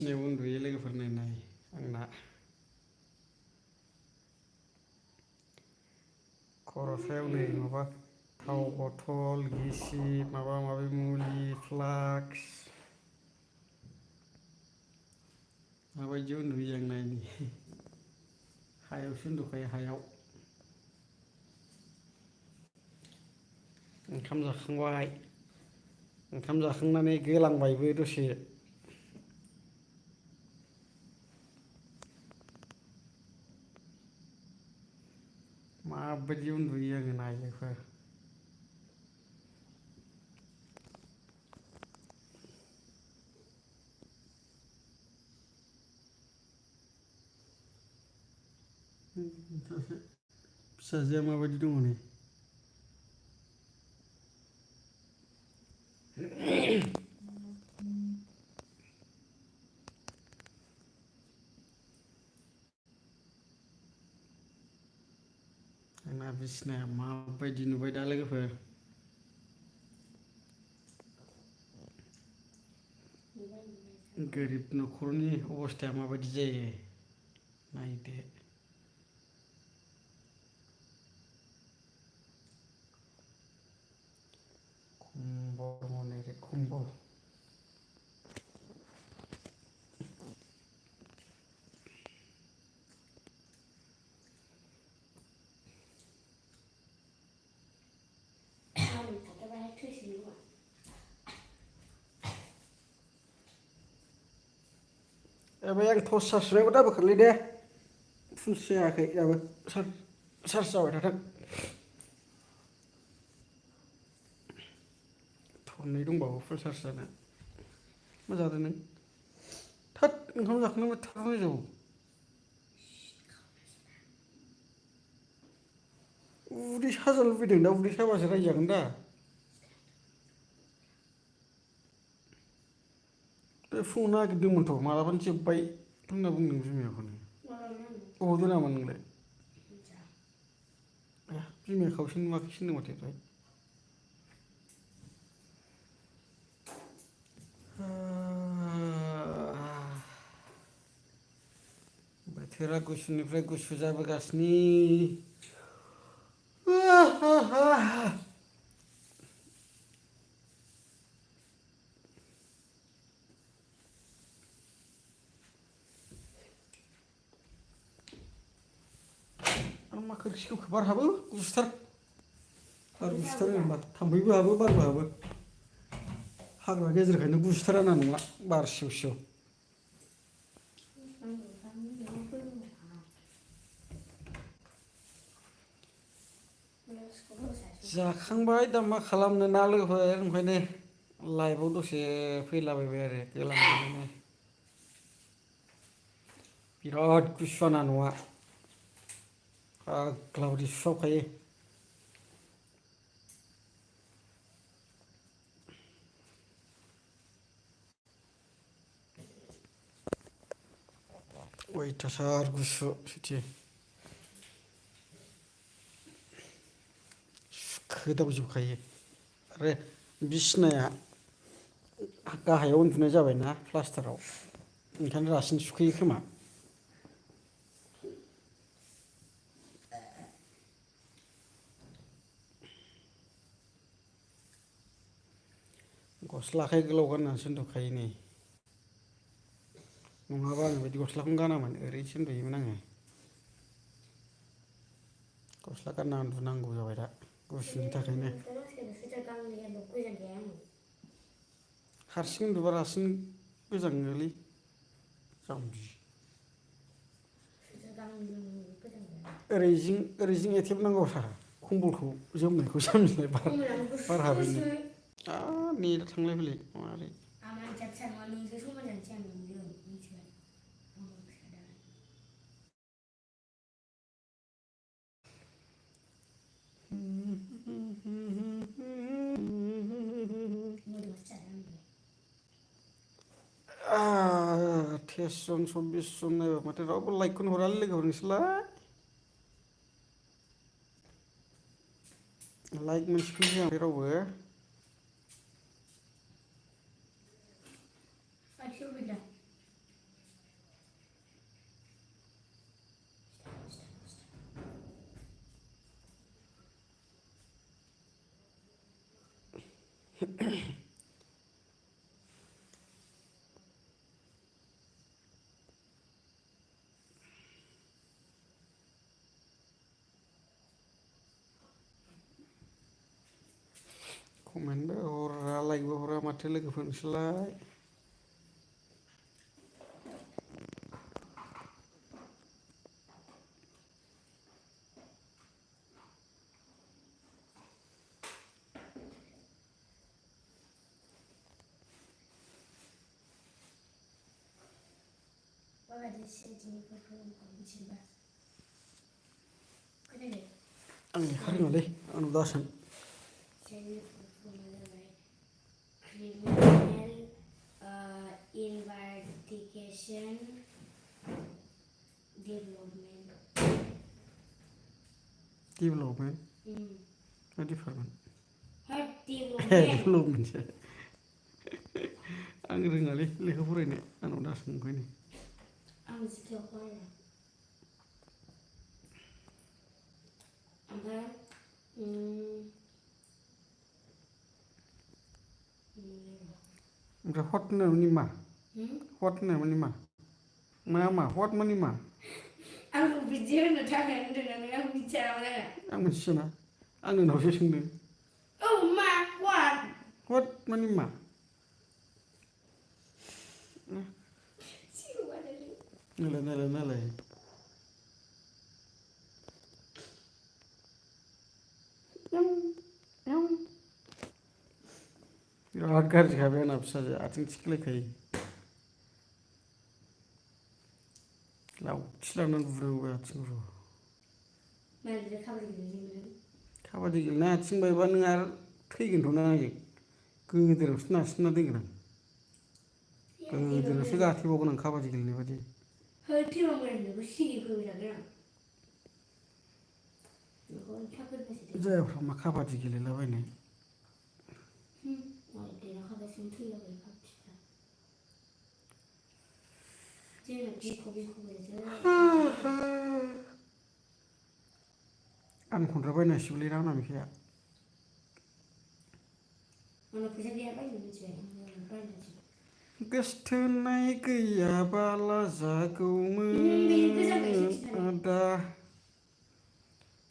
उन्दुयो लोगोफोर नायनाय आंना खर'सायाव नै माबा थाव बथल गिसिब माबा माबि मुलि फ्लाक्स माबायदि उन्दुयो आं नायनि हायावसो उन्दुखायो हायाव ओंखाम जाखांबाय ओंखाम जाखांनानै गोलांबायबो दसे माबायदि उन्दुयो आङो नायनोफोर फिसाजोआ माबायदि दङ नै आंना बिसिनाया माबायदि नुबाय दा लोगोफोर गोरिब न'खरनि अबस्थाया माबायदि जायो नायदो खम्बल हनै खम्बल बे आं टर्च चार्ज होनायखौ दाबोखारलै दे फुल जायाखै दाबो चार्ज जाबाय थाथों थरनै दंबावो फुल चार्ज जानो मा जादों नों थोद ओंखाम जाखांनानै थाब जाबावो उदै साजानो लुबैदों दा उदै साबासो रायजागोन दा बे फुङाव नागिरदोंमोनथ' मालाबानो जोब्बाय होनना बुंदों बिमायाखौनो अबाव दोनामोन नोंलाय बिमाया खावसे नुवाखैसो होनदों माथो दहाय बोथोरा गुसुनिफ्राय गुसु जाबोगासिनो मा खोरखिखौ बार हाबो गुसुथार बार गुसुथार होनबा थाम्फैबो हाबो बारबो हाबो हाग्रा गेजेरखायनो गुसुथार आंना न'आ बार सिउ सिउ जाखांबाय दा मा खालामनो ना लोगोफोर ओंखायनो लाइभआव दसे फैलाबायबाय आरो गोलांनानै बिराद गुसु आंना न'आ फाग्ला बायदि सुहाबखायो अयथासार गुसु सयथि खोदावजोबखायो आरो बिसनाया गाहायाव उन्दुनाय जाबायना प्लास्टाराव ओंखायनो रासिन सुखैयो खोमा गस्ला आखाइ गोलाव गाननानैसो उन्दुखायो नै नङाबा आं बिदि गस्लाखौनो गानामोन ओरैनोसो उन्दुयोमोन आङो गस्ला गानना उन्दुनांगौ जाबाय दा गुसुनि थाखायनो हारसिं उन्दुबा रासिन गोजाङोलै जाम्बि ओरैजिं एथेबनांगौ सार खम्बलखौ जोमनायखौ जोमनाय बार हाबैनि नेट थांलाय फैलाय मारै तेइस जन 24 जन नायबा माथो रावबो लाइकखौनो हरालै लोगोफोर नोंसोरलाय लाइक मोनसेखौनो होआखै रावबो कमेन्टबो हरा लाइकबो हरा माथो लोगोफोर नोंसोरलाय आं लेखा रोङालै आंनाव दासों criminal investigation development. Development? What department? Development. Development. आं रोङालै लेखा फरायनो आंनाव दासों ओंखायनो आं जिथायाव फरायदों ओमफ्राय ओमफ्राय हट होननायनि मा हट होननायनि मा मा हट माने मा आंखौ बिदि होननो थाखाय होनदों नों आं मिथिया नामा आं मिथियाना आं नोंनावसो सोंदों औ मा हट हट माने मा नालाय बिराद गाज्रिखाबे आंना फिसाजोआ आथिं थिखलायखायो लावथि लानानै बुनांगौ आथिंखौ काबादि गेलेना आथिं बायबा नों आरो थैगोनथ' ना आंजों गोदोनायावसो नारसिनना दोनगोन आं गोदोनायावसो गाथेबावगोन आं काबादि गेलेनाय बायदि जायाफ्रा मा काबादि गेलेलाबायनाय आं खनग्रा बायनांसिगौलै आंना मेखाया गोसथोनाय गैयाबाला जागौमोन आदा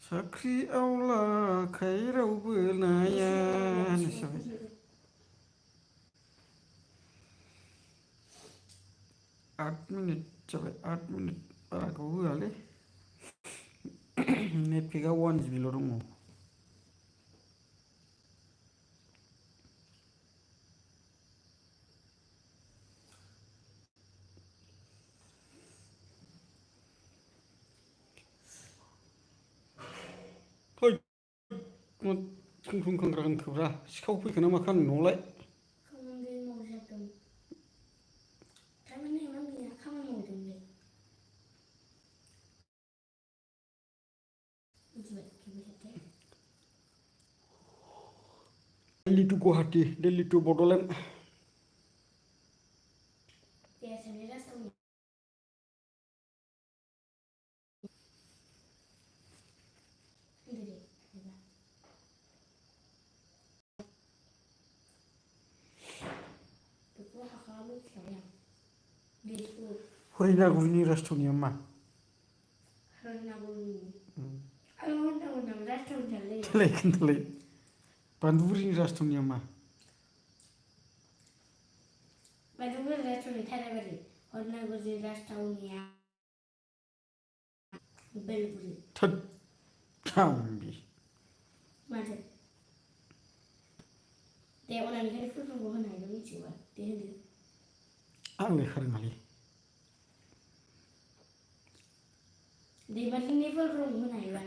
साख्रि आवलाखाय रावबो नाया जाबाय 8 मिनिट जाबाय 8 मिनिट बारा गोबाव होआलै नेट पेकआ 1 GB ल' दङ फै खुंख्रुं खांग्रा होनखोब्रा सिखाव फैखो ना माखो आंनि न'आवलाय दिल्ली टु गुवाहाटी दिल्ली टु बड'लेण्ड हरिनागुरिनि राजथावनिया मा देलाय खोन्थालाय बान्दुगुरिनि राजथावनिया मा बान्दुगुरिनि राजथावनिया थाराबारि हरिनागुरिनि राजथावनिया बेलगुरि थोद जाम्बि माथो दे अनामिकानि फुलफर्मखौ होनो हायो मिथिगौबा दे होनो आं लेखा रोङालै दैमारिनि फुलफर्मखौ होनो हायोबा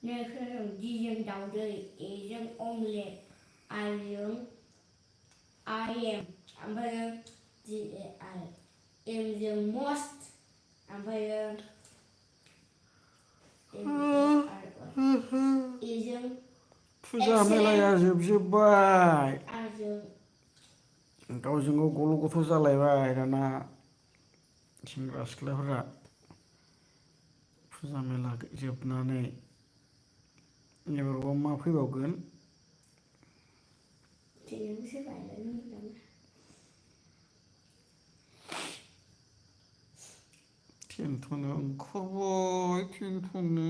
नो खोनादों दिजों दाउदै एजों अमलेट आइजों आइ एम ओमफ्राय दि ए आइ एमजों मस्ट ओमफ्रायो एजों फुजा मेलाया जोबजोब्बाय आरजों गावजों गाव गल' गथ' जालायबाय दाना सेंग्रा सिख्लाफोरा फुजा मेला जोबनानै एबाराव मा फैबावगोन? टेनथ'नो ओंखारबाय टेनथ'नो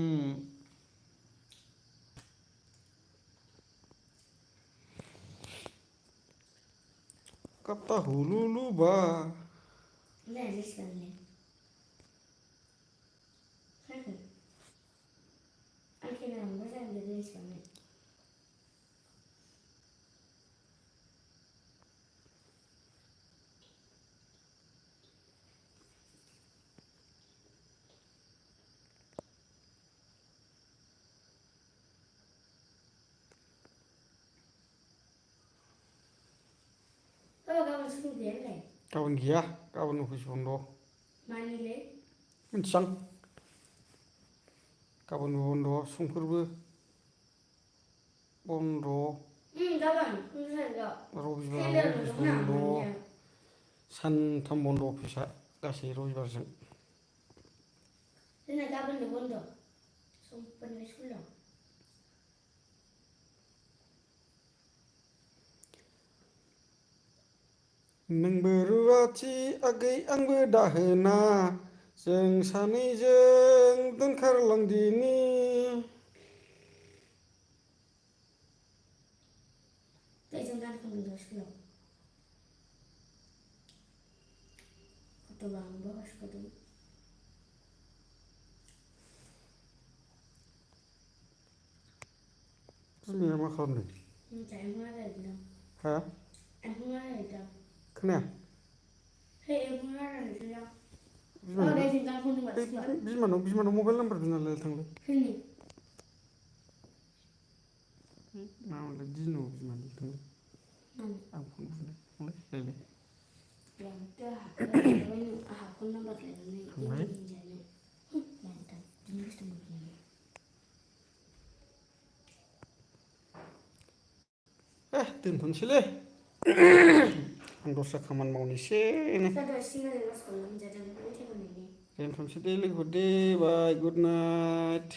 kata hululu ba kawan dia kawan ofis bondo mincang kawan bondo sungkurbo bondo रबिबार अफिस बन्द सानथाम बन्द अफिसा गासै रबिबारजों जोंना गाबोननो बन्द समफोरनि स्कुलाव नोंबो रुवाथि आगै आंबो दाहोना जों सानैजों दोनखारलांदिनि जों गान खनदों स्कुलाव फट' लांबा हस्पिटाल बिमाया मा खालामदों? हा? खोनाया? बिमानाव मबाइल नाम्बार बिनालाय थांलाय माबालाय दिनु बिमानि थांलाय आं फन बुनो थांलाय दोनथ'नोसैलै आं दस्रा खामानि मावनोसै दोनथ'नोसै दे लोगोफोर दे बाय गुड नाइट